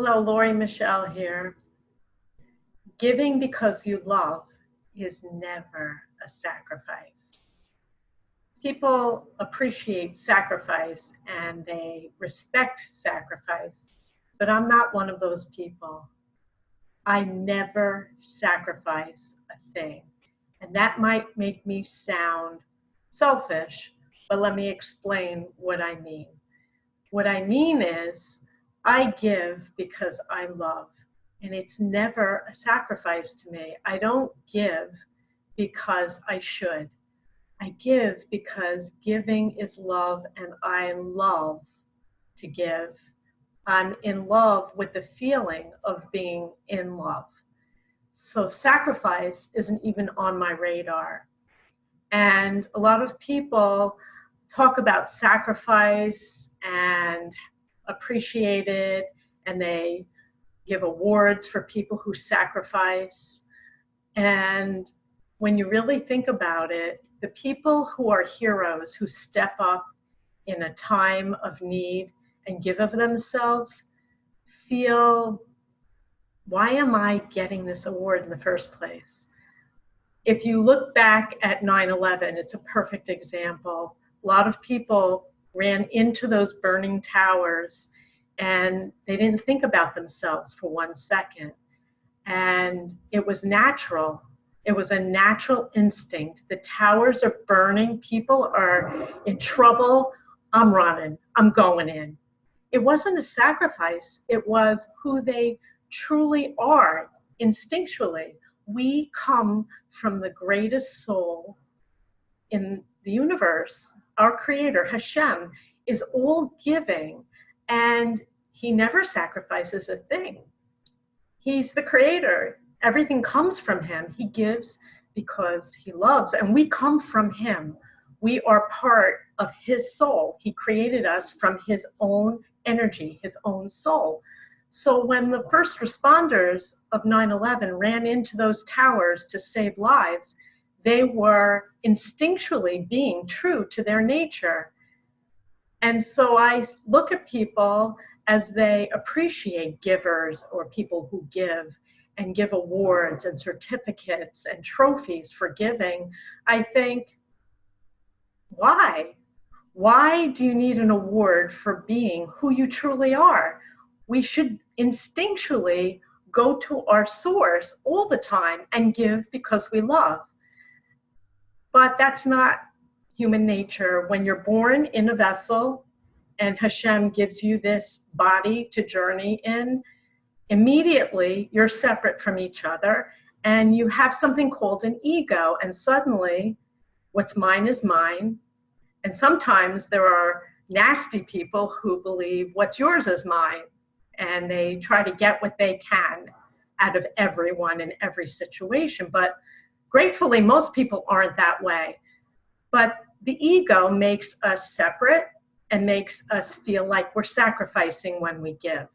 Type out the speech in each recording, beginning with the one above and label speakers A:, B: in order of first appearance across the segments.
A: Hello, Lori Michelle here. Giving because you love is never a sacrifice. People appreciate sacrifice and they respect sacrifice, but I'm not one of those people. I never sacrifice a thing. And that might make me sound selfish, but let me explain what I mean. What I mean is, I give because I love, and it's never a sacrifice to me. I don't give because I should. I give because giving is love, and I love to give. I'm in love with the feeling of being in love. So sacrifice isn't even on my radar. And a lot of people talk about sacrifice and appreciate it, and they give awards for people who sacrifice. And when you really think about it, the people who are heroes, who step up in a time of need and give of themselves, feel, why am I getting this award in the first place? If you look back at 9/11, it's a perfect example. A lot of people ran into those burning towers and they didn't think about themselves for 1 second. And it was natural. It was a natural instinct. The towers are burning. People are in trouble. I'm running. I'm going in. It wasn't a sacrifice. It was who they truly are instinctually. We come from the greatest soul in the universe. Our creator, Hashem, is all giving, and he never sacrifices a thing. He's the creator. Everything comes from him. He gives because he loves, and we come from him. We are part of his soul. He created us from his own energy, his own soul. So when the first responders of 9/11 ran into those towers to save lives, they were instinctually being true to their nature. And so I look at people as they appreciate givers or people who give and give awards and certificates and trophies for giving. I think, why? Why do you need an award for being who you truly are? We should instinctually go to our source all the time and give because we love. But that's not human nature. When you're born in a vessel and Hashem gives you this body to journey in, immediately you're separate from each other and you have something called an ego, and suddenly what's mine is mine. And sometimes there are nasty people who believe what's yours is mine, and they try to get what they can out of everyone in every situation. But gratefully, most people aren't that way. But the ego makes us separate and makes us feel like we're sacrificing when we give.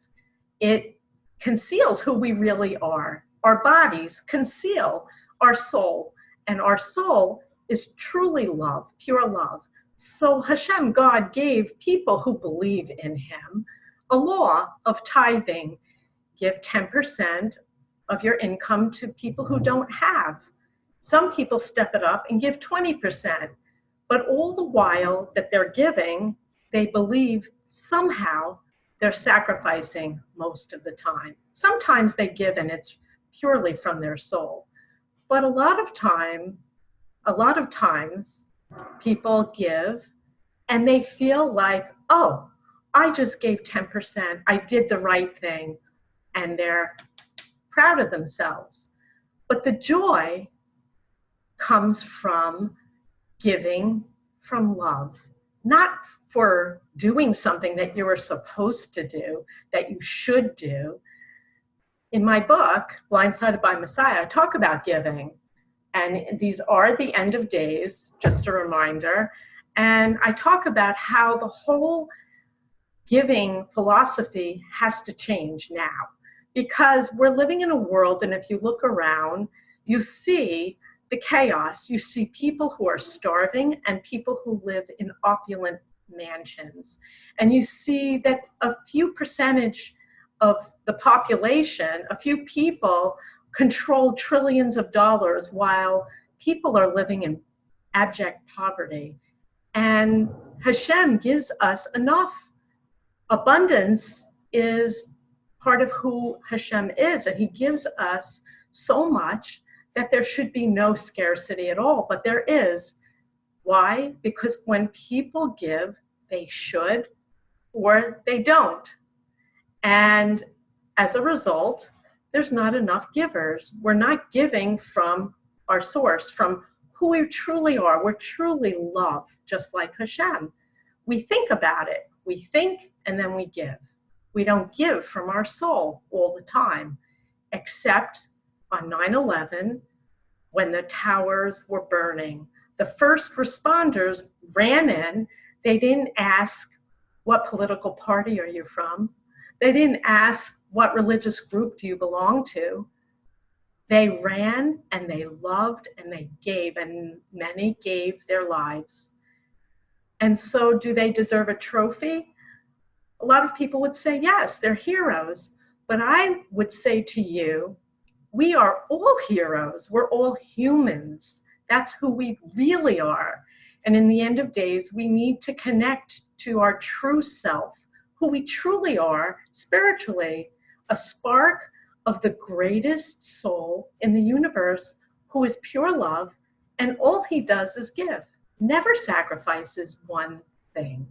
A: It conceals who we really are. Our bodies conceal our soul, and our soul is truly love, pure love. So Hashem God gave people who believe in him a law of tithing. Give 10% of your income to people who don't have. Some people step it up and give 20%, but all the while that they're giving, they believe somehow they're sacrificing most of the time. Sometimes they give and it's purely from their soul. But a lot of times people give and they feel like, oh, I just gave 10%, I did the right thing, and they're proud of themselves. But the joy comes from giving from love, not for doing something that you were supposed to do, that you should do. In my book, Blindsided by Messiah, I talk about giving. And these are the end of days, just a reminder. And I talk about how the whole giving philosophy has to change now, because we're living in a world, and if you look around, you see the chaos. You see people who are starving and people who live in opulent mansions. And you see that a few percentage of the population, a few people, control trillions of dollars while people are living in abject poverty. And Hashem gives us enough. Abundance is part of who Hashem is, and he gives us so much that there should be no scarcity at all, but there is. Why? Because when people give, they should or they don't. And as a result, there's not enough givers. We're not giving from our source, from who we truly are. We're truly love, just like Hashem. We think about it. We think and then we give. We don't give from our soul all the time, except on 9/11 when the towers were burning. The first responders ran in. They didn't ask, what political party are you from? They didn't ask, what religious group do you belong to? They ran and they loved and they gave, and many gave their lives. And so do they deserve a trophy? A lot of people would say, yes, they're heroes. But I would say to you, we are all heroes. We're all humans. That's who we really are. And in the end of days, we need to connect to our true self, who we truly are spiritually, a spark of the greatest soul in the universe, who is pure love, and all he does is give, never sacrifices one thing.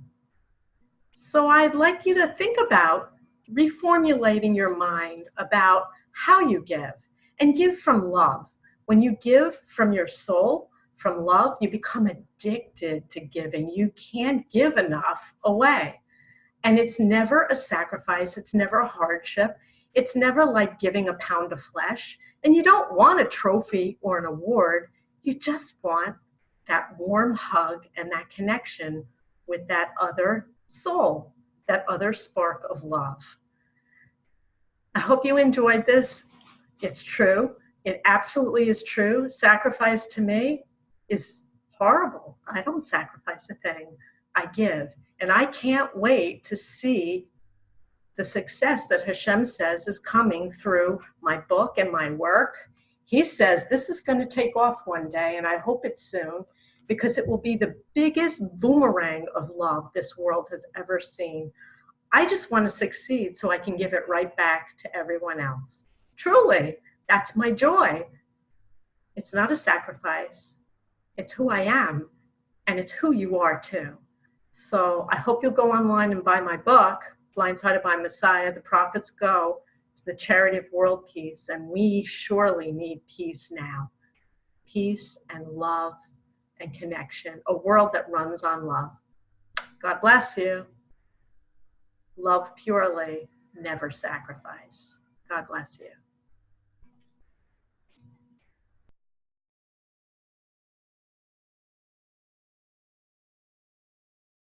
A: So I'd like you to think about reformulating your mind about how you give, and give from love. When you give from your soul, from love, you become addicted to giving. You can't give enough away. And it's never a sacrifice. It's never a hardship. It's never like giving a pound of flesh. And you don't want a trophy or an award. You just want that warm hug and that connection with that other soul, that other spark of love. I hope you enjoyed this. It's true. It absolutely is true. Sacrifice to me is horrible. I don't sacrifice a thing. I give. And I can't wait to see the success that Hashem says is coming through my book and my work. He says this is going to take off one day, and I hope it's soon, because it will be the biggest boomerang of love this world has ever seen. I just want to succeed so I can give it right back to everyone else. Truly, that's my joy. It's not a sacrifice. It's who I am, and it's who you are too. So I hope you'll go online and buy my book, Blindsided by Messiah, The Prophets Go to the Charity of World Peace, and we surely need peace now. Peace and love and connection, a world that runs on love. God bless you. Love purely, never sacrifice. God bless you.